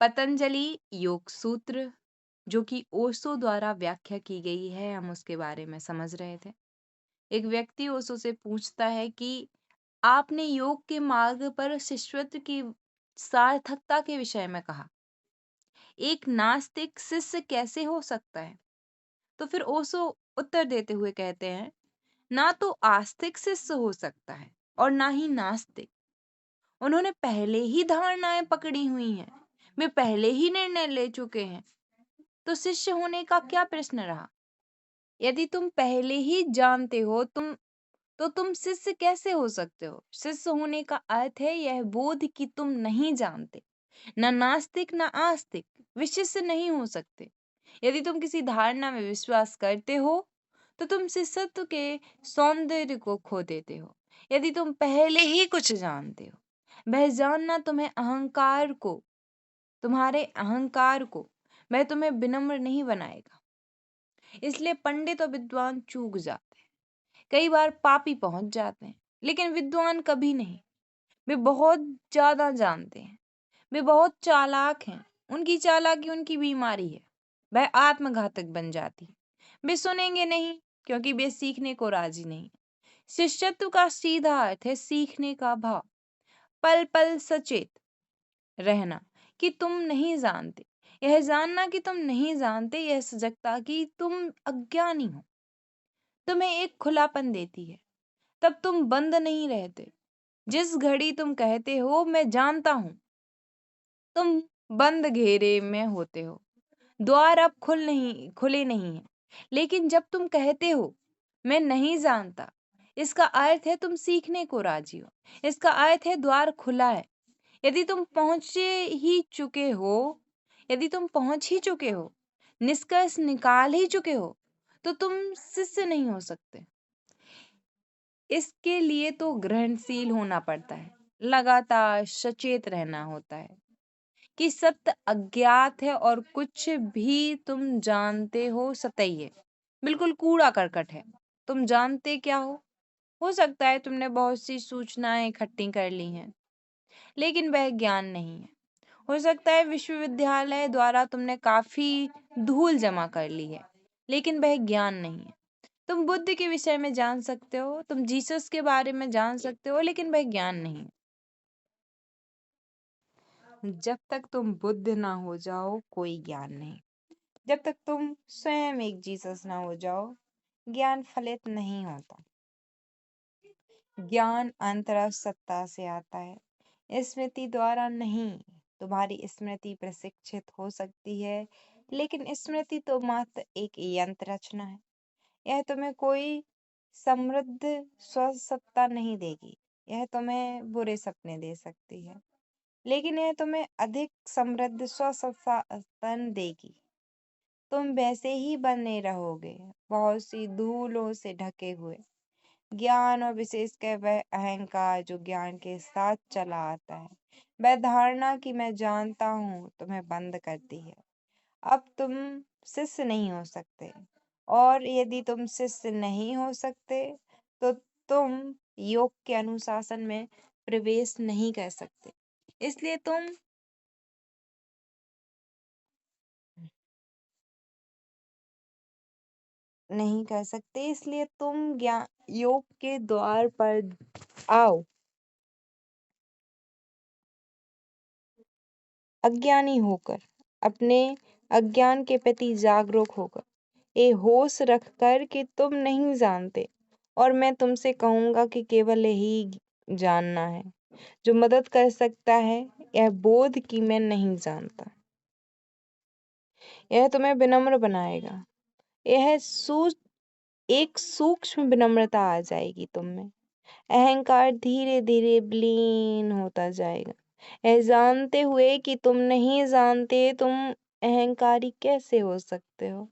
पतंजलि योग सूत्र जो कि ओशो द्वारा व्याख्या की गई है, हम उसके बारे में समझ रहे थे। एक व्यक्ति ओशो से पूछता है कि आपने योग के मार्ग पर शिष्यत्व की सार्थकता के विषय में कहा। एक नास्तिक शिष्य कैसे हो सकता है? तो फिर ओशो उत्तर देते हुए कहते हैं, ना तो आस्तिक शिष्य हो सकता है और ना ही नास्तिक। उन्होंने पहले ही धारणाएं पकड़ी हुई हैं। वे पहले ही निर्णय ले चुके हैं। तो शिष्य होने का क्या प्रश्न रहा? यदि तुम पहले ही जानते हो तो तुम शिष्य कैसे हो सकते हो? शिष्य होने का अर्थ है यह बोध कि तुम नहीं जानते। ना नास्तिक ना आस्तिक वे शिष्य नहीं हो सकते। यदि तुम किसी धारणा में विश्वास करते हो तो तुम शिष्यत्व के सौंदर्य को खो देते हो। यदि तुम पहले ही कुछ जानते हो, वह जानना तुम्हारे अहंकार को वह तुम्हें विनम्र नहीं बनाएगा। इसलिए पंडित और विद्वान चूक जाते हैं। कई बार पापी पहुंच जाते हैं, लेकिन विद्वान कभी नहीं। वे बहुत ज्यादा जानते हैं। वे बहुत चालाक हैं। उनकी चालाकी उनकी बीमारी है। वह आत्मघातक बन जाती है। वे सुनेंगे नहीं क्योंकि वे सीखने को राजी नहीं। शिष्यत्व का सीधा अर्थ है सीखने का भाव। पल पल सचेत रहना कि तुम नहीं जानते। यह जानना कि तुम नहीं जानते, यह सजगता कि तुम अज्ञानी हो, तुम्हें एक खुलापन देती है। तब तुम बंद नहीं रहते। जिस घड़ी तुम कहते हो मैं जानता हूं, तुम बंद घेरे में होते हो। द्वार अब खुले नहीं हैं। लेकिन जब तुम कहते हो मैं नहीं जानता, इसका अर्थ है तुम सीखने को राजी हो। इसका अर्थ है द्वार खुला है। यदि तुम पहुंच ही चुके हो, निष्कर्ष निकाल ही चुके हो, तो तुम शिष्य नहीं हो सकते। इसके लिए तो ग्रहणशील होना पड़ता है, लगातार सचेत रहना होता है कि सत्य अज्ञात है और कुछ भी तुम जानते हो सतही है, बिल्कुल कूड़ा करकट है। तुम जानते क्या हो सकता है तुमने बहुत सी सूचनाएं इकट्ठी कर ली हैं, लेकिन वह ज्ञान नहीं है। हो सकता है विश्वविद्यालय द्वारा तुमने काफी धूल जमा कर ली है, लेकिन वह ज्ञान नहीं है। तुम बुद्ध के विषय में जान सकते हो, तुम जीसस के बारे में जान सकते हो, लेकिन वह ज्ञान नहीं है। जब तक तुम बुद्ध ना हो जाओ कोई ज्ञान नहीं। जब तक तुम स्वयं एक जीसस ना हो जाओ, ज्ञान फलित नहीं होता। ज्ञान अंतरंग सत्ता से आता है, स्मृति द्वारा नहीं। तुम्हारी स्मृति प्रशिक्षित हो सकती है, लेकिन स्मृति तो मात्र एक यंत्र रचना है। यह तुम्हें कोई समृद्ध स्वसत्ता नहीं देगी। यह तुम्हें बुरे सपने दे सकती है, लेकिन यह तुम्हें अधिक समृद्ध स्वसत्तापन देगी। तुम वैसे ही बने रहोगे, बहुत सी धूलों से ढके हुए। ज्ञान और विशेषकर वह अहंकार जो ज्ञान के साथ चला आता है, वह धारणा कि मैं जानता हूँ, तुम्हें बंद करती है। अब तुम शिष्य नहीं हो सकते, और यदि तुम शिष्य नहीं हो सकते तो तुम योग के अनुशासन में प्रवेश नहीं कर सकते। इसलिए तुम नहीं कर सकते, इसलिए तुम ज्ञान योग के द्वार पर आओ। अज्ञानी होकर, अपने अज्ञान के प्रति जागरूक होकर, ये होश रखकर कि तुम नहीं जानते, और मैं तुमसे कहूंगा कि केवल यही जानना है जो मदद कर सकता है। यह बोध कि मैं नहीं जानता, यह तुम्हें विनम्र बनाएगा। यह एक सूक्ष्म विनम्रता आ जाएगी तुम में। अहंकार धीरे धीरे विलीन होता जाएगा। यह जानते हुए कि तुम नहीं जानते, तुम अहंकारी कैसे हो सकते हो।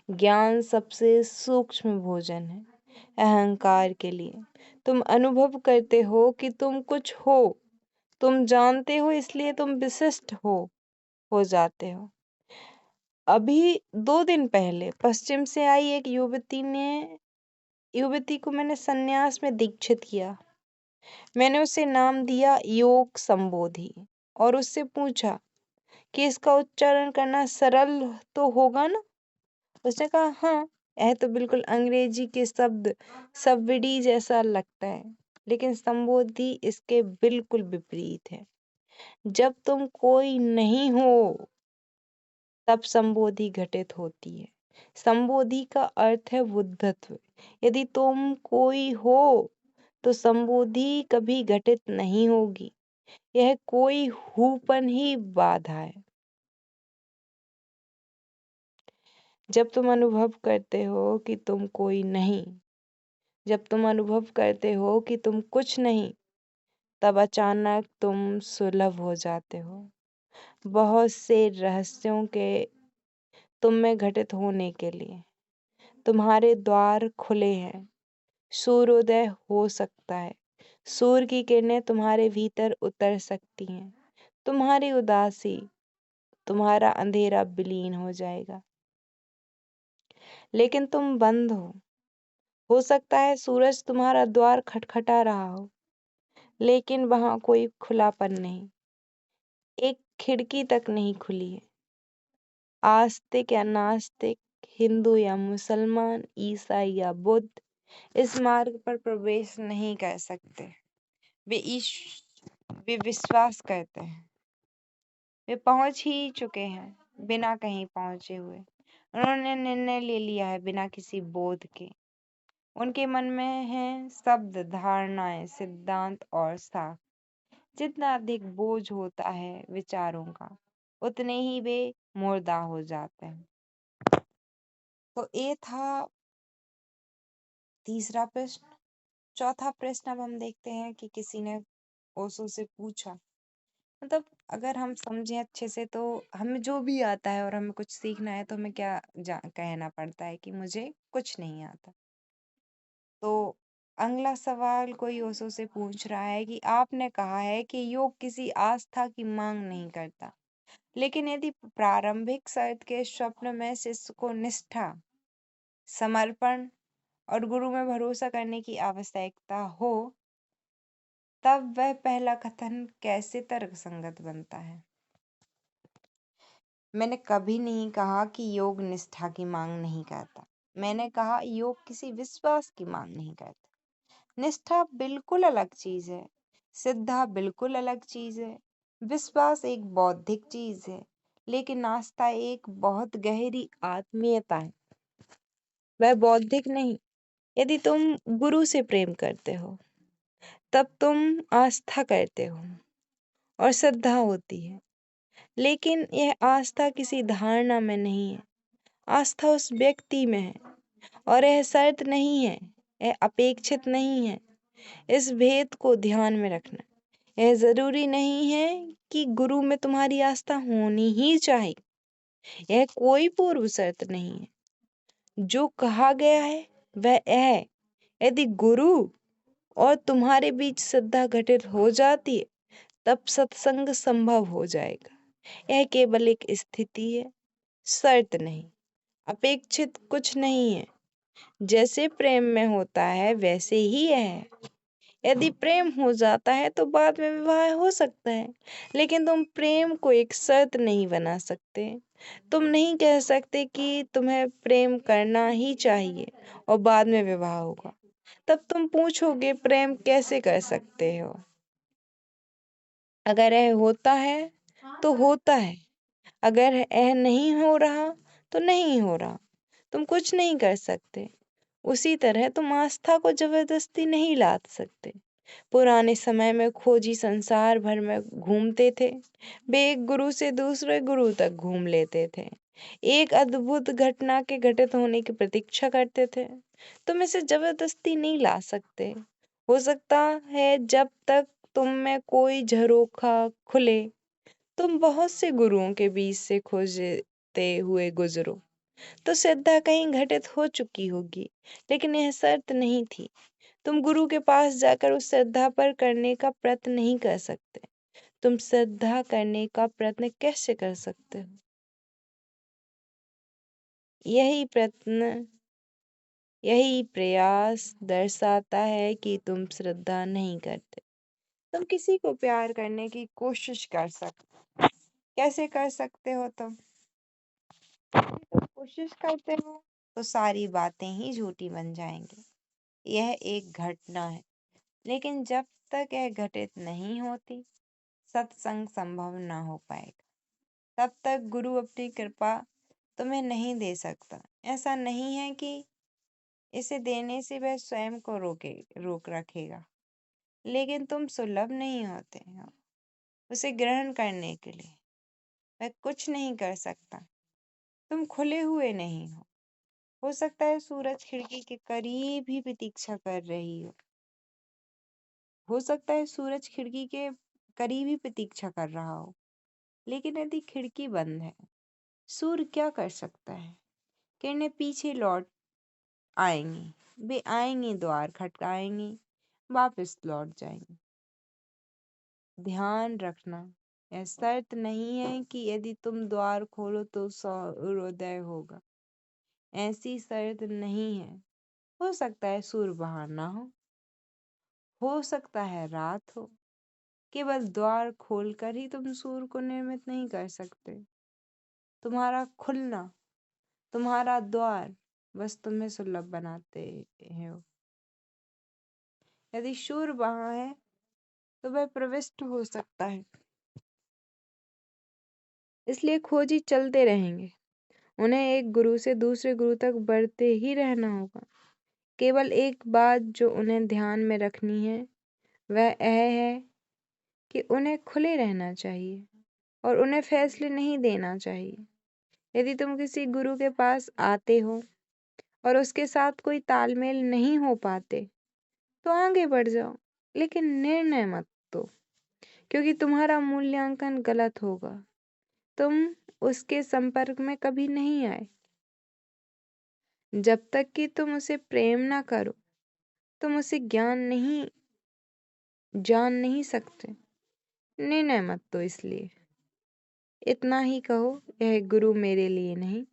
ज्ञान सबसे सूक्ष्म भोजन है अहंकार के लिए। तुम अनुभव करते हो कि तुम कुछ हो, तुम जानते हो, इसलिए तुम विशिष्ट हो जाते हो। अभी 2 दिन पहले पश्चिम से आई एक युवती को मैंने संन्यास में दीक्षित किया। मैंने उसे नाम दिया योग संबोधि, और उससे पूछा कि इसका उच्चारण करना सरल तो होगा ना? उसने कहा, हाँ, यह तो बिल्कुल अंग्रेजी के शब्द सबड़ी जैसा लगता है, लेकिन संबोधि इसके बिल्कुल विपरीत है। जब तुम कोई नहीं हो तब संबोधि घटित होती है। संबोधि का अर्थ है बुद्धत्व। यदि तुम कोई हो तो संबोधि कभी घटित नहीं होगी। यह कोई हूपन ही बाधा है। जब तुम अनुभव करते हो कि तुम कोई नहीं, जब तुम अनुभव करते हो कि तुम कुछ नहीं, तब अचानक तुम सुलभ हो जाते हो। बहुत से रहस्यों के तुम में घटित होने के लिए तुम्हारे द्वार खुले हैं। सूर्योदय हो सकता है। सूर्य की किरणें तुम्हारे भीतर उतर सकती हैं। तुम्हारी उदासी, तुम्हारा अंधेरा विलीन हो जाएगा। लेकिन तुम बंद हो सकता है सूरज तुम्हारा द्वार खटखटा रहा हो, लेकिन वहां कोई खुलापन नहीं, एक खिड़की तक नहीं खुली है। आस्तिक या नास्तिक, हिंदू या मुसलमान, ईसाई या बुद्ध इस मार्ग पर प्रवेश नहीं कर सकते। वे ईश वे विश्वास करते हैं। वे पहुंच ही चुके हैं बिना कहीं पहुंचे हुए। उन्होंने निर्णय ले लिया है बिना किसी बोध के। उनके मन में हैं शब्द, धारणाएं, सिद्धांत और साख। जितना अधिक बोझ होता है विचारों का, उतने ही वे मुर्दा हो जाते हैं। तो ये था तीसरा प्रश्न। चौथा प्रश्न अब हम देखते हैं कि किसी ने ओशो से पूछा। मतलब अगर हम समझें अच्छे से तो हमें जो भी आता है और हमें कुछ सीखना है तो हमें क्या कहना पड़ता है कि मुझे कुछ नहीं आता। तो अगला सवाल कोई ओशो से पूछ रहा है कि आपने कहा है कि योग किसी आस्था की मांग नहीं करता, लेकिन यदि प्रारंभिक शर्त के स्वप्न में शिष्य को निष्ठा, समर्पण और गुरु में भरोसा करने की आवश्यकता हो, तब वह पहला कथन कैसे तर्कसंगत बनता है? मैंने कभी नहीं कहा कि योग निष्ठा की मांग नहीं करता। मैंने कहा योग किसी विश्वास की मांग नहीं करता। निष्ठा बिल्कुल अलग चीज है। श्रद्धा बिल्कुल अलग चीज है। विश्वास एक बौद्धिक चीज है, लेकिन आस्था एक बहुत गहरी आत्मीयता है। वह बौद्धिक नहीं। यदि तुम गुरु से प्रेम करते हो, तब तुम आस्था करते हो और श्रद्धा होती है। लेकिन यह आस्था किसी धारणा में नहीं है। आस्था उस व्यक्ति में है और यह शर्त नहीं है, यह अपेक्षित नहीं है। इस भेद को ध्यान में रखना। यह जरूरी नहीं है कि गुरु में तुम्हारी आस्था होनी ही चाहिए। यह कोई पूर्व शर्त नहीं है। जो कहा गया है वह है, यदि गुरु और तुम्हारे बीच श्रद्धा घटित हो जाती है, तब सत्संग संभव हो जाएगा। यह केवल एक स्थिति है, शर्त नहीं। अपेक्षित कुछ नहीं है। जैसे प्रेम में होता है वैसे ही यह है। यदि प्रेम हो जाता है तो बाद में विवाह हो सकता है, लेकिन तुम प्रेम को एक शर्त नहीं बना सकते। तुम नहीं कह सकते कि तुम्हें प्रेम करना ही चाहिए और बाद में विवाह होगा। तब तुम पूछोगे प्रेम कैसे कर सकते हो? अगर यह होता है तो होता है, अगर यह नहीं हो रहा तो नहीं हो रहा। तुम कुछ नहीं कर सकते। उसी तरह तुम आस्था को जबरदस्ती नहीं ला सकते। पुराने समय में खोजी संसार भर में घूमते थे। वे एक गुरु से दूसरे गुरु तक घूम लेते थे। एक अद्भुत घटना के घटित होने की प्रतीक्षा करते थे। तुम इसे जबरदस्ती नहीं ला सकते। हो सकता है जब तक तुम में कोई झरोखा खुले, तुम बहुत से गुरुओं के बीच से खोजते हुए गुजरो, तो श्रद्धा कहीं घटित हो चुकी होगी, लेकिन यह शर्त नहीं थी। तुम गुरु के पास जाकर उस श्रद्धा पर करने का प्रयत्न नहीं कर सकते। तुम श्रद्धा करने का प्रयत्न कैसे कर सकते हो? यही प्रयत्न, यही प्रयास दर्शाता है कि तुम श्रद्धा नहीं करते। तुम किसी को प्यार करने की कोशिश कर सकते, कैसे कर सकते हो तुम? तो कोशिश करते हो तो सारी बातें ही झूठी बन जाएंगी। यह एक घटना है, लेकिन जब तक यह घटित नहीं होती, सत्संग संभव ना हो पाएगा। तब तक गुरु अपनी कृपा तुम्हें नहीं दे सकता। ऐसा नहीं है कि इसे देने से वह स्वयं को रोक रखेगा, लेकिन तुम सुलभ नहीं होते हो उसे ग्रहण करने के लिए। वह कुछ नहीं कर सकता। तुम खुले हुए नहीं हो सकता है सूरज खिड़की के करीब ही प्रतीक्षा कर रही हो सकता है सूरज खिड़की के करीब ही प्रतीक्षा कर रहा हो, लेकिन यदि खिड़की बंद है, सूर्य क्या कर सकता है? किरणें पीछे लौट आएंगी, वे आएंगी, द्वार खटकाएंगी, वापस लौट जाएंगी। ध्यान रखना, यह शर्त नहीं है कि यदि तुम द्वार खोलो तो सूर्योदय होगा। ऐसी शर्त नहीं है। हो सकता है सूर्य बाहर ना हो सकता है रात हो। केवल द्वार खोलकर ही तुम सूर्य को निर्मित नहीं कर सकते। तुम्हारा खुलना, तुम्हारा द्वार बस तुम्हें सुलभ बनाते हो। यदि सूर्य वहां है तो वह प्रविष्ट हो सकता है। इसलिए खोजी चलते रहेंगे। उन्हें एक गुरु से दूसरे गुरु तक बढ़ते ही रहना होगा। केवल एक बात जो उन्हें ध्यान में रखनी है वह यह है कि उन्हें खुले रहना चाहिए और उन्हें फैसले नहीं देना चाहिए। यदि तुम किसी गुरु के पास आते हो और उसके साथ कोई तालमेल नहीं हो पाते तो आगे बढ़ जाओ, लेकिन निर्णय मत दो, क्योंकि तुम्हारा मूल्यांकन गलत होगा। तुम उसके संपर्क में कभी नहीं आए। जब तक कि तुम उसे प्रेम ना करो, तुम उसे जान नहीं सकते। निर्णय मत दो। इसलिए इतना ही कहो, यह गुरु मेरे लिए नहीं,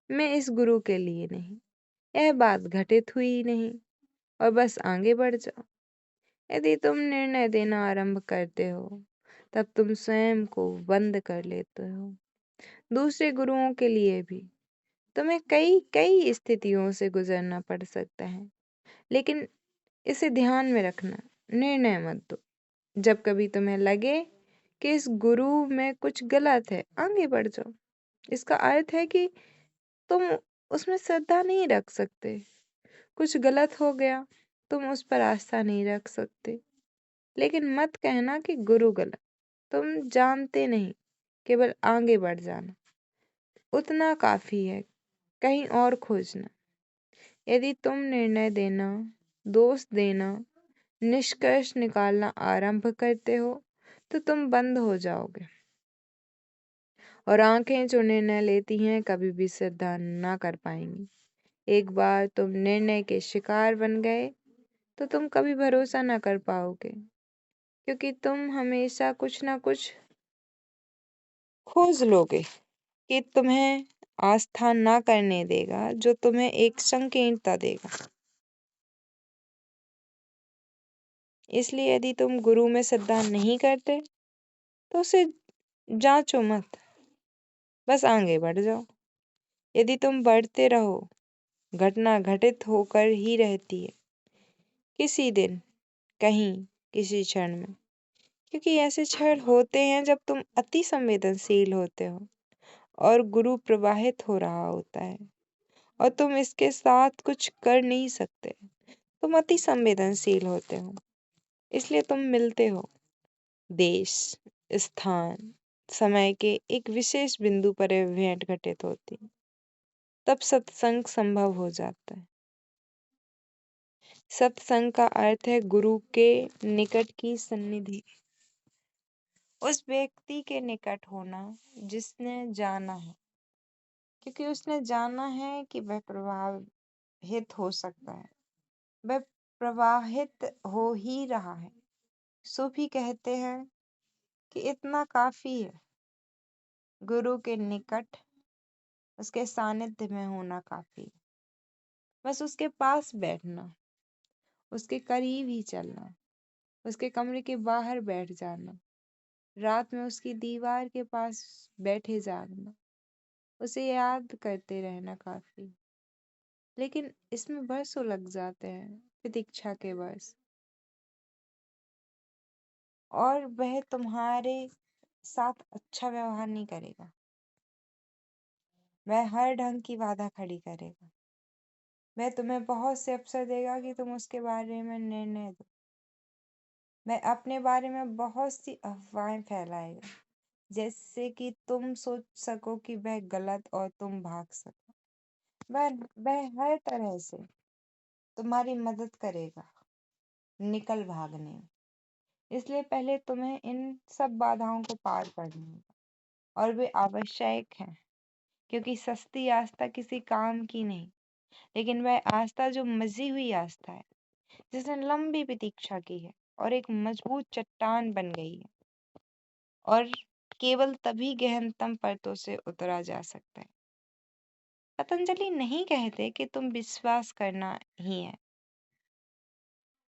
मैं इस गुरु के लिए नहीं। यह बात घटित हुई नहीं और बस आगे बढ़ जाओ। यदि तुम निर्णय देना आरंभ करते हो, तब तुम स्वयं को बंद कर लेते हो। दूसरे गुरुओं के लिए भी तुम्हें कई कई स्थितियों से गुजरना पड़ सकता है, लेकिन इसे ध्यान में रखना, निर्णय मत दो। जब कभी तुम्हें लगे कि इस गुरु में कुछ गलत है, आगे बढ़ जाओ। इसका अर्थ है कि तुम उसमें श्रद्धा नहीं रख सकते। कुछ गलत हो गया, तुम उस पर आस्था नहीं रख सकते। लेकिन मत कहना कि गुरु गलत। तुम जानते नहीं, केवल आगे बढ़ जाना उतना काफी है। कहीं और खोजना। यदि तुम निर्णय देना, दोष देना, निष्कर्ष निकालना आरंभ करते हो तो तुम बंद हो जाओगे, और आंखें जो निर्णय लेती हैं कभी भी श्रद्धा ना कर पाएंगी। एक बार तुम निर्णय के शिकार बन गए तो तुम कभी भरोसा ना कर पाओगे, क्योंकि तुम हमेशा कुछ ना कुछ खोज लोगे कि तुम्हें आस्था ना करने देगा, जो तुम्हें एक संकीर्णता देगा। इसलिए यदि तुम गुरु में श्रद्धा नहीं करते तो उसे जांचो मत, बस आगे बढ़ जाओ। यदि तुम बढ़ते रहो, घटना घटित होकर ही रहती है, किसी दिन, कहीं, किसी क्षण में। क्योंकि ऐसे क्षण होते हैं जब तुम अति संवेदनशील होते हो और गुरु प्रवाहित हो रहा होता है और तुम इसके साथ कुछ कर नहीं सकते। तुम अति संवेदनशील होते हो, इसलिए तुम मिलते हो। देश, स्थान, समय के एक विशेष बिंदु पर यह भेंट घटित होती है। तब सत्संग संभव हो जाता है। सत्संग का अर्थ है गुरु के निकट की सन्निधि, उस व्यक्ति के निकट होना जिसने जाना है, क्योंकि उसने जाना है कि वह प्रवाहित हो सकता है, वह प्रवाहित हो ही रहा है। सूफी कहते हैं कि इतना काफी है। गुरु के निकट, उसके सानिध्य में होना काफी है। बस उसके पास बैठना, उसके करीब ही चलना, उसके कमरे के बाहर बैठ जाना, रात में उसकी दीवार के पास बैठे जागना, उसे याद करते रहना काफी। लेकिन इसमें बरसों लग जाते हैं, प्रतीक्षा के बरस। और वह तुम्हारे साथ अच्छा व्यवहार नहीं करेगा। वह हर ढंग की बाधा खड़ी करेगा। वह तुम्हें बहुत से अवसर देगा कि तुम उसके बारे में निर्णय दो। वह अपने बारे में बहुत सी अफवाहें फैलाएगा, जैसे कि तुम सोच सको कि वह गलत और तुम भाग सको। वह वह हर तरह से तुम्हारी मदद करेगा निकल भागने में। इसलिए पहले तुम्हें इन सब बाधाओं को पार करना होगा, और वे आवश्यक हैं, क्योंकि सस्ती आस्था किसी काम की नहीं, लेकिन वह आस्था जो मजी हुई आस्था है, जिसने लंबी प्रतीक्षा की है और एक मजबूत चट्टान बन गई है, और केवल तभी गहनतम परतों से उतरा जा सकता है। पतंजलि नहीं कहते कि तुम विश्वास करना ही है।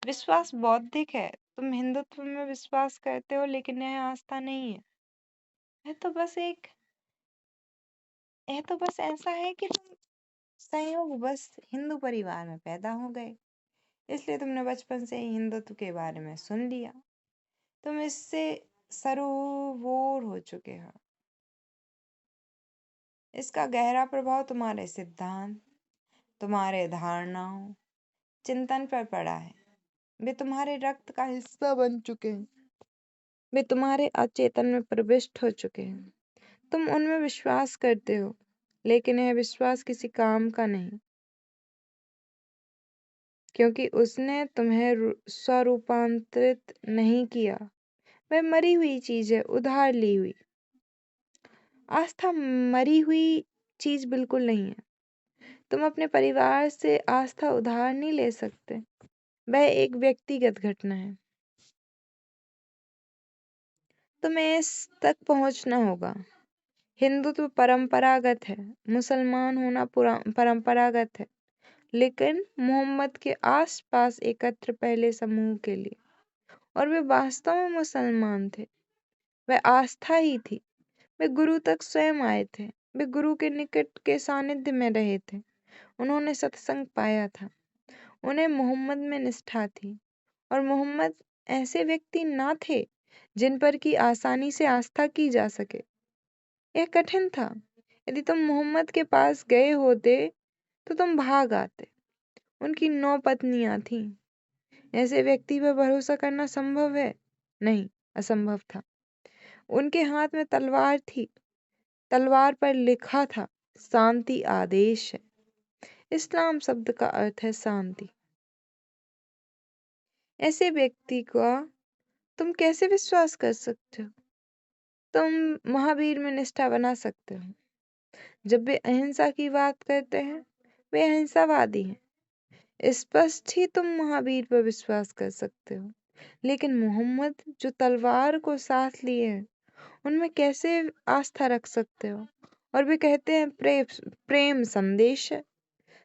विश्वास बौद्धिक है। तुम हिंदुत्व में विश्वास करते हो, लेकिन यह आस्था नहीं है। यह तो बस एक यह तो बस ऐसा है कि तुम संयोग बस हिंदू परिवार में पैदा हो गए, इसलिए तुमने बचपन से ही हिंदुत्व के बारे में सुन लिया। तुम इससे सरोबोर हो चुके हो। इसका गहरा प्रभाव तुम्हारे सिद्धांत, तुम्हारे धारणाओं, चिंतन पर पड़ा है। वे तुम्हारे रक्त का हिस्सा बन चुके हैं। वे तुम्हारे अचेतन में प्रविष्ट हो चुके हैं। तुम उनमें विश्वास करते हो, लेकिन यह विश्वास किसी काम का नहीं, क्योंकि उसने तुम्हें स्वरूपांतरित नहीं किया। वह मरी हुई चीज है, उधार ली हुई। आस्था मरी हुई चीज बिल्कुल नहीं है। तुम अपने परिवार से आस्था उधार नहीं ले सकते। वह एक व्यक्तिगत घटना है। तुम्हें इस तक पहुंचना होगा। हिंदुत्व परंपरागत है, मुसलमान होना परंपरागत है, लेकिन मोहम्मद के आसपास एकत्र पहले समूह के लिए, और वे वास्तव में मुसलमान थे। वह आस्था ही थी। वे गुरु तक स्वयं आए थे। वे गुरु के निकट के सानिध्य में रहे थे। उन्होंने सत्संग पाया था। उन्हें मोहम्मद में निष्ठा थी, और मोहम्मद ऐसे व्यक्ति ना थे जिन पर की आसानी से आस्था की जा सके। यह कठिन था। यदि तुम मोहम्मद के पास गए होते तो तुम भाग आते। उनकी 9 पत्नियां थीं। ऐसे व्यक्ति पर भरोसा करना संभव है? नहीं, असंभव था। उनके हाथ में तलवार थी। तलवार पर लिखा था, शांति आदेश है। इस्लाम शब्द का अर्थ है शांति। ऐसे व्यक्ति का तुम कैसे विश्वास कर सकते हो? तुम महावीर में निष्ठा बना सकते हो। जब वे अहिंसा की बात करते हैं, वे अहिंसावादी हैं। स्पष्ट ही तुम महावीर पर विश्वास कर सकते हो। लेकिन मोहम्मद जो तलवार को साथ लिए हैं, उनमें कैसे आस्था रख सकते हो? और वे कहते हैं प्रेम संदेश है,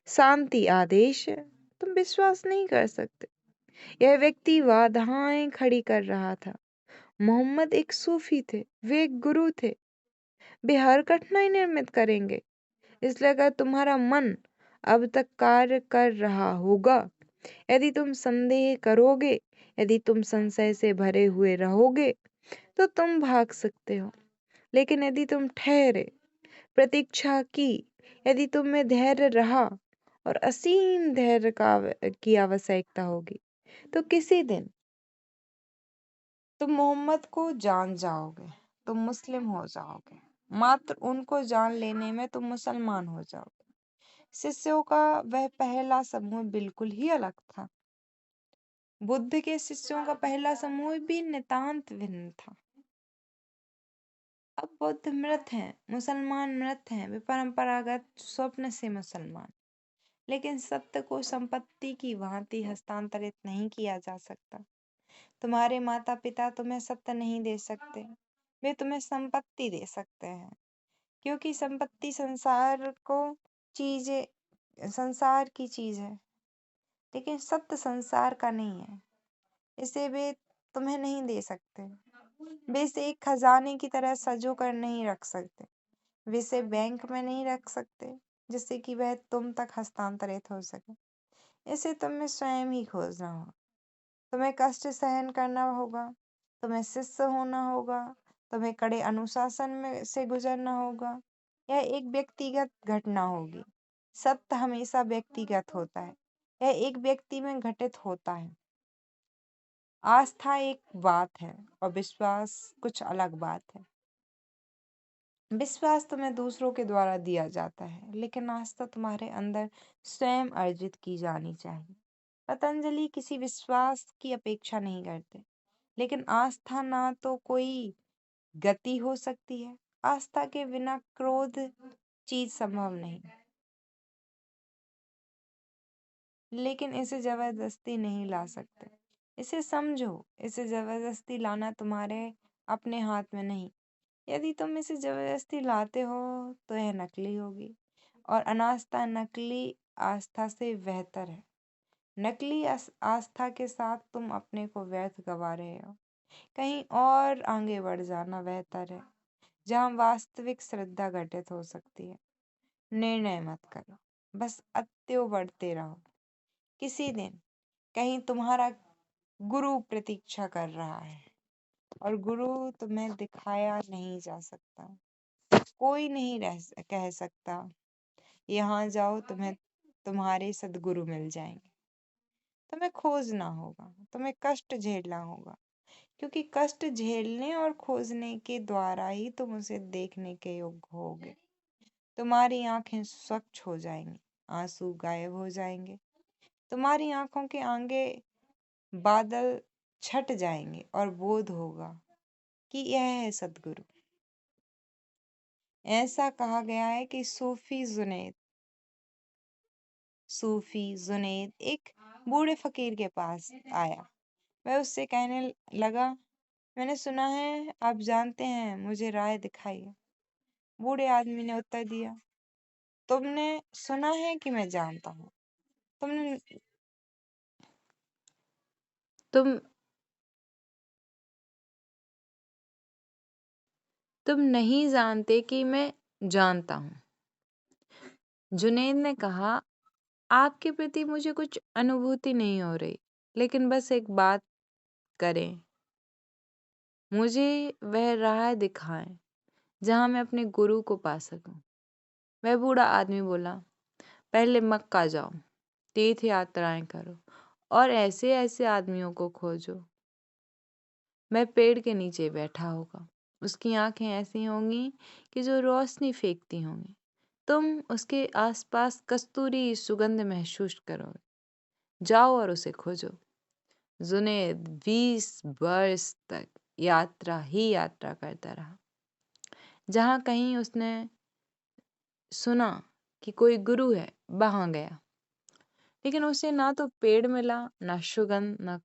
शांति आदेश है। तुम विश्वास नहीं कर सकते। यह व्यक्ति बाधाएं खड़ी कर रहा था। मोहम्मद एक सूफी थे, वे एक गुरु थे। वे हर कठिनाई निर्मित करेंगे। इसलिए अगर तुम्हारा मन अब तक कार्य कर रहा होगा, यदि तुम संदेह करोगे, यदि तुम संशय से भरे हुए रहोगे, तो तुम भाग सकते हो। लेकिन यदि तुम ठहरे, प्रतीक्षा की, यदि तुम में धैर्य रहा, और असीम धैर्य की आवश्यकता होगी, तो किसी दिन तुम मोहम्मद को जान जाओगे। तुम मुस्लिम हो जाओगे। मात्र उनको जान लेने में तुम मुसलमान हो जाओगे। शिष्यों का वह पहला समूह बिल्कुल ही अलग था। बुद्ध के शिष्यों का पहला समूह भी नितांत भिन्न था। अब बुद्ध मृत हैं, मुसलमान मृत हैं, वे परंपरागत स्वप्न से मुसलमान। लेकिन सत्य को संपत्ति की भांति हस्तांतरित नहीं किया जा सकता। तुम्हारे माता पिता तुम्हें सत्य नहीं दे सकते। वे तुम्हें संपत्ति दे सकते हैं, क्योंकि संपत्ति संसार की चीज है, लेकिन सत्य संसार का नहीं है। इसे वे तुम्हें नहीं दे सकते। वे इसे एक खजाने की तरह सजो कर नहीं रख सकते। वे इसे बैंक में नहीं रख सकते जिससे कि वह तुम तक हस्तांतरित हो सके। इसे तुम्हें स्वयं ही खोजना होगा। तुम्हें कष्ट सहन करना होगा, तुम्हें शिष्य होना होगा, तुम्हें कड़े अनुशासन में से गुजरना होगा। यह एक व्यक्तिगत घटना होगी। सत्य हमेशा व्यक्तिगत होता है। यह एक व्यक्ति में घटित होता है। आस्था एक बात है और विश्वास कुछ अलग बात है। विश्वास तुम्हें दूसरों के द्वारा दिया जाता है, लेकिन आस्था तुम्हारे अंदर स्वयं अर्जित की जानी चाहिए। पतंजलि किसी विश्वास की अपेक्षा नहीं करते, लेकिन आस्था ना तो कोई गति हो सकती है। आस्था के बिना क्रोध चीज संभव नहीं, लेकिन इसे जबरदस्ती नहीं ला सकते। इसे समझो, इसे जबरदस्ती लाना तुम्हारे अपने हाथ में नहीं। यदि तुम इसे जबरदस्ती लाते हो तो यह नकली होगी, और अनास्था नकली आस्था से बेहतर है। नकली आस्था के साथ तुम अपने को व्यर्थ गवा रहे हो। कहीं और आगे बढ़ जाना बेहतर है, जहाँ वास्तविक श्रद्धा घटित हो सकती है। निर्णय मत करो, बस अत्यो बढ़ते रहो। किसी दिन कहीं तुम्हारा गुरु प्रतीक्षा कर रहा है, और गुरु तुम्हें दिखाया नहीं जा सकता। कोई नहीं कह सकता यहाँ जाओ, तुम्हें तुम्हारे सद्गुरु मिल जाएंगे। तुम्हें खोजना होगा, तुम्हें कष्ट झेलना होगा, क्योंकि कष्ट झेलने और खोजने के द्वारा ही तुम उसे देखने के योग्य होगे। तुम्हारी आंखें स्वच्छ हो जाएंगी, आंसू गायब हो जाएंगे, तुम्हारी आंखों के आगे बादल छट जाएंगे और बोध होगा कि यह है सद्गुरु। ऐसा कहा गया है कि सूफी जुनैद एक बूढ़े फकीर के पास आया। वह उससे कहने लगा, मैंने सुना है आप जानते हैं, मुझे राह दिखाइए। बूढ़े आदमी ने उत्तर दिया, तुमने सुना है कि मैं जानता हूँ, तुमने तुम तुम नहीं जानते कि मैं जानता हूँ। जुनैद ने कहा, आपके प्रति मुझे कुछ अनुभूति नहीं हो रही, लेकिन बस एक बात करें, मुझे वह राह दिखाएं जहां मैं अपने गुरु को पा सकूं। वह बूढ़ा आदमी बोला, पहले मक्का जाओ, तीर्थ यात्राएं करो और ऐसे ऐसे आदमियों को खोजो। वह पेड़ के नीचे बैठा होगा, उसकी आंखें ऐसी होंगी कि जो रोशनी फेंकती होंगी। तुम उसके आसपास कस्तूरी सुगंध महसूस करोगे। जाओ और उसे खोजो। जुनैद 20 वर्ष तक यात्रा ही यात्रा करता रहा। जहां कहीं उसने सुना कि कोई गुरु है, वहां गया, लेकिन उसे ना तो पेड़ मिला, ना सुगंध, ना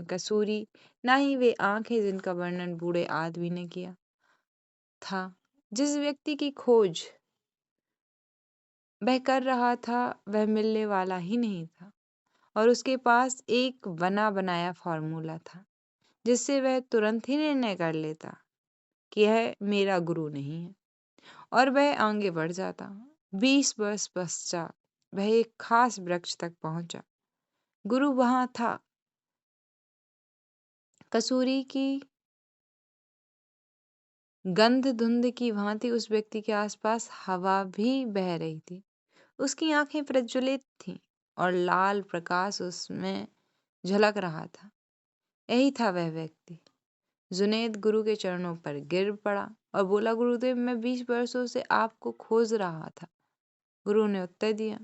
कसूरी, ना ही वे आंखें जिनका वर्णन बूढ़े आदमी ने किया था। जिस व्यक्ति की खोज वह कर रहा था वह मिलने वाला ही नहीं था, और उसके पास एक बना बनाया फॉर्मूला था जिससे वह तुरंत ही निर्णय कर लेता कि यह मेरा गुरु नहीं है, और वह आगे बढ़ जाता। 20 वर्ष पश्चात वह एक खास वृक्ष तक पहुंचा। गुरु वहां था। कसूरी की गंध धुंध की भांति उस व्यक्ति के आसपास हवा भी बह रही थी। उसकी आंखें प्रज्वलित थीं और लाल प्रकाश उसमें झलक रहा था। यही था वह व्यक्ति। जुनैद गुरु के चरणों पर गिर पड़ा और बोला, गुरुदेव, मैं 20 वर्षों से आपको खोज रहा था। गुरु ने उत्तर दिया,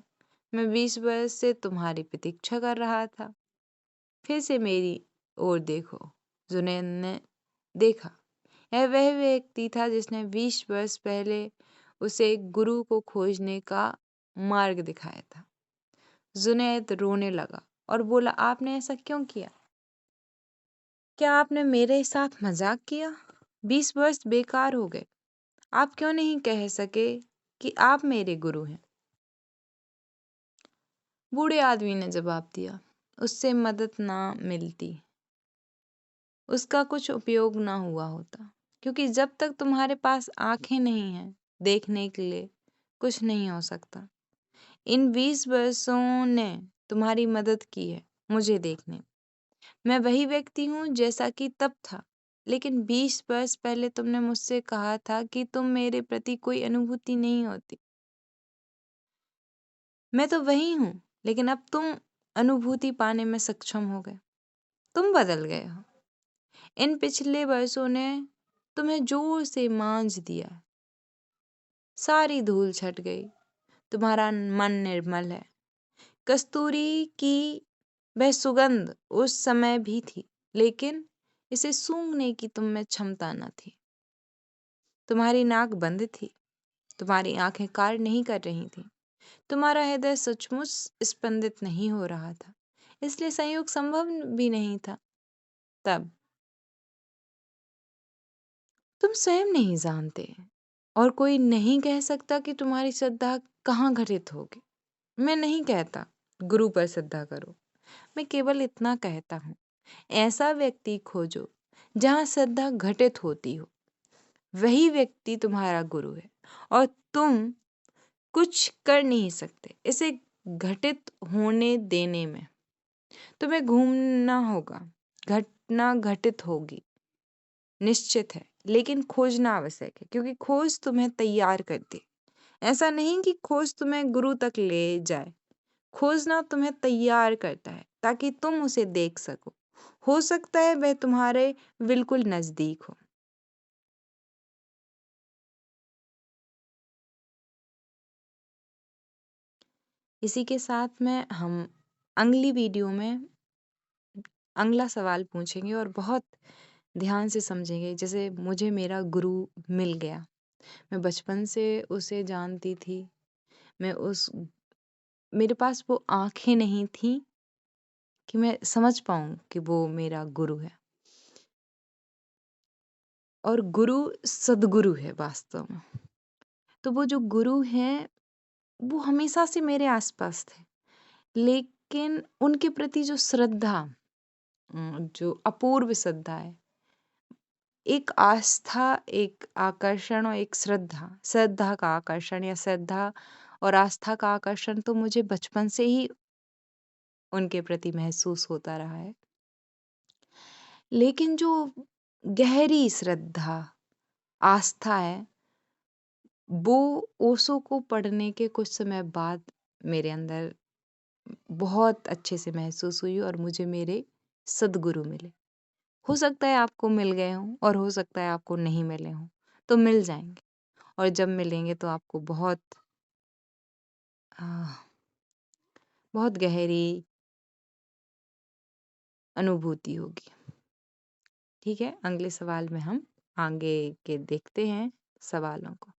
मैं 20 वर्ष से तुम्हारी प्रतीक्षा कर रहा था। फिर से मेरी ओर देखो। जुनैद ने देखा। यह वह व्यक्ति था जिसने 20 वर्ष पहले उसे गुरु को खोजने का मार्ग दिखाया था। जुनैद रोने लगा और बोला, आपने ऐसा क्यों किया? क्या आपने मेरे साथ मजाक किया? 20 वर्ष बेकार हो गए। आप क्यों नहीं कह सके कि आप मेरे गुरु हैं? बूढ़े आदमी ने जवाब दिया, उससे मदद ना मिलती। उसका कुछ उपयोग ना हुआ होता। क्योंकि जब तक तुम्हारे पास आँखें नहीं हैं देखने के लिए, कुछ नहीं हो सकता। इन 20 वर्षों ने तुम्हारी मदद की है मुझे देखने में। मैं वही व्यक्ति हूँ जैसा कि तब था, लेकिन 20 वर्ष पहले तुमने मुझसे कहा था कि तुम मेरे प्रति कोई अनुभूति नहीं होती। मैं तो वही हूँ, लेकिन अब तुम अनुभूति पाने में सक्षम हो गए। तुम बदल गए हो। इन पिछले वर्षों ने तुम्हें जोर से मांझ दिया। सारी धूल छट गई। तुम्हारा मन निर्मल है। कस्तूरी की वह सुगंध उस समय भी थी, लेकिन इसे सूंघने की तुम में क्षमता न थी। तुम्हारी नाक बंद थी। तुम्हारी आंखें कार्य नहीं कर रही थी। तुम्हारा हृदय सचमुच स्पंदित नहीं हो रहा था, इसलिए संयोग संभव भी नहीं था। तब तुम स्वयं नहीं जानते और कोई नहीं कह सकता कि तुम्हारी श्रद्धा कहाँ घटित होगी। मैं नहीं कहता गुरु पर श्रद्धा करो। मैं केवल इतना कहता हूँ, ऐसा व्यक्ति खोजो जहाँ श्रद्धा घटित होती हो। वही व्यक्ति तुम्हारा गुरु है और तुम कुछ कर नहीं सकते इसे घटित होने देने में। तुम्हें घूमना होगा, घटना घटित होगी, निश्चित है, लेकिन खोजना आवश्यक है, क्योंकि खोज तुम्हें तैयार करती। ऐसा नहीं कि खोज तुम्हें गुरु तक ले जाए। खोजना तुम्हें तैयार करता है ताकि तुम उसे देख सको। हो सकता है वह तुम्हारे बिल्कुल नजदीक हो। इसी के साथ में हम अगली वीडियो में अगला सवाल पूछेंगे और बहुत ध्यान से समझेंगे। जैसे मुझे मेरा गुरु मिल गया, मैं बचपन से उसे जानती थी। मैं उस मेरे पास वो आँखें नहीं थीं कि मैं समझ पाऊँ कि वो मेरा गुरु है। और गुरु सद्गुरु है वास्तव में। तो वो जो गुरु हैं, वो हमेशा से मेरे आस-पास थे। लेकिन उनके प्रति जो श्रद्धा जो अपूर्व श्रद्धा है, एक आस्था, एक आकर्षण और एक श्रद्धा, श्रद्धा का आकर्षण या श्रद्धा और आस्था का आकर्षण तो मुझे बचपन से ही उनके प्रति महसूस होता रहा है। लेकिन जो गहरी श्रद्धा, आस्था है, वो ओशो को पढ़ने के कुछ समय बाद मेरे अंदर बहुत अच्छे से महसूस हुई और मुझे मेरे सद्गुरु मिले। हो सकता है आपको मिल गए हों और हो सकता है आपको नहीं मिले हों, तो मिल जाएँगे और जब मिलेंगे तो आपको आह, बहुत गहरी अनुभूति होगी। ठीक है, अगले सवाल में हम आगे के देखते हैं सवालों को।